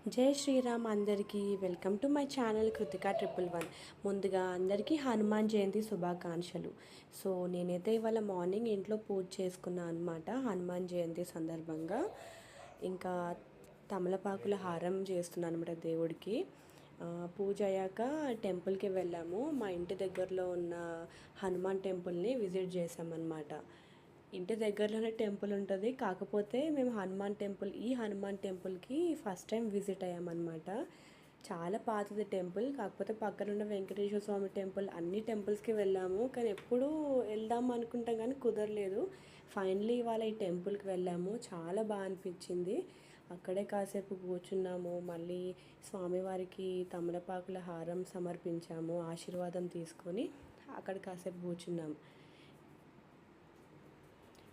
జై శ్రీరామ్ అందరికీ welcome to my channel Krittika 111. ముందుగా అందరికీ హనుమాన్ జయంతి శుభాకాంక్షలు. సో నేనైతే ఇవాళ మార్నింగ్ ఇంట్లో పూజ చేసుకున్నాను అనమాట హనుమాన్ జయంతి సందర్భంగా. ఇంకా తమలపాకుల హారం చేస్తున్నాను అనమాట దేవుడికి. పూజ అయ్యాక టెంపుల్కి వెళ్ళాము. మా ఇంటి దగ్గరలో ఉన్న హనుమాన్ టెంపుల్ని విజిట్ చేసామన్నమాట. ఇంటి దగ్గరలోనే టెంపుల్ ఉంటుంది, కాకపోతే మేము హనుమాన్ టెంపుల్కి ఫస్ట్ టైం విజిట్ అయ్యామన్నమాట. చాలా పాతది టెంపుల్, కాకపోతే పక్కన ఉన్న వెంకటేశ్వర స్వామి టెంపుల్ అన్ని టెంపుల్స్కి వెళ్ళాము, కానీ ఎప్పుడూ వెళ్దాం అనుకుంటాం కానీ కుదరలేదు. ఫైనలీ ఇవాళ ఈ టెంపుల్కి వెళ్ళాము. చాలా బాగా అనిపించింది. అక్కడే కాసేపు కూర్చున్నాము. మళ్ళీ స్వామివారికి తమలపాకుల హారం సమర్పించాము, ఆశీర్వాదం తీసుకొని అక్కడ కాసేపు కూర్చున్నాము.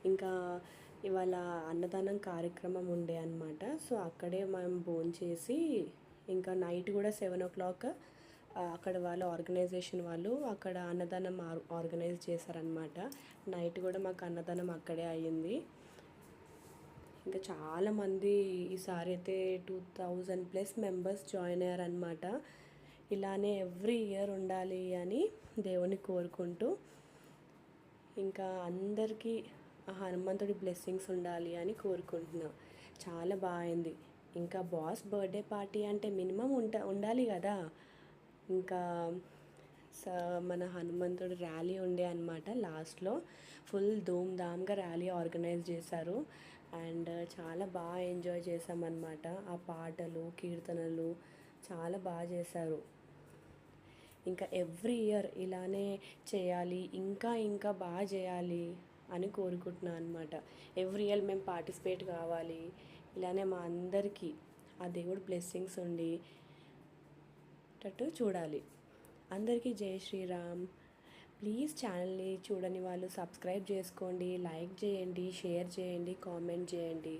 ఇంకా ఇవాళ అన్నదానం కార్యక్రమం ఉండే అనమాట. సో అక్కడే మేము భోంచేసి ఇంకా నైట్ కూడా 7 o'clock అక్కడ ఆర్గనైజేషన్ వాళ్ళు అక్కడ అన్నదానం ఆర్గనైజ్ చేశారనమాట. నైట్ కూడా మాకు అన్నదానం అక్కడే అయ్యింది. ఇంకా చాలామంది ఈసారి అయితే 2000+ మెంబర్స్ జాయిన్ అయ్యారనమాట. ఇలానే ఎవ్రీ ఇయర్ ఉండాలి అని దేవుని కోరుకుంటూ ఇంకా అందరికీ హనుమంతుడి బ్లెస్సింగ్స్ ఉండాలి అని కోరుకుంటున్నాం. చాలా బాగుంది. ఇంకా బాస్ బర్త్డే పార్టీ అంటే మినిమం ఉండాలి కదా. ఇంకా మన హనుమంతుడి ర్యాలీ ఉండే అనమాట. లాస్ట్లో ఫుల్ ధూమ్ధామ్గా ర్యాలీ ఆర్గనైజ్ చేశారు అండ్ చాలా బాగా ఎంజాయ్ చేసామన్నమాట. ఆ పాటలు కీర్తనలు చాలా బాగా చేశారు. ఇంకా ఎవ్రీ ఇయర్ ఇలానే చేయాలి, ఇంకా ఇంకా బాగా చేయాలి అని కోరుకుంటున్నాను అనమాట. ఎవ్రీ ఇయర్ మేము పార్టిసిపేట్ కావాలి, ఇలానే మా అందరికీ ఆ దేవుడు బ్లెస్సింగ్స్ ఉండేటట్టు చూడాలి. అందరికీ జై శ్రీరామ్. ప్లీజ్ ఛానల్ని చూడని వాళ్ళు సబ్స్క్రైబ్ చేసుకోండి, లైక్ చేయండి, షేర్ చేయండి, కామెంట్ చేయండి.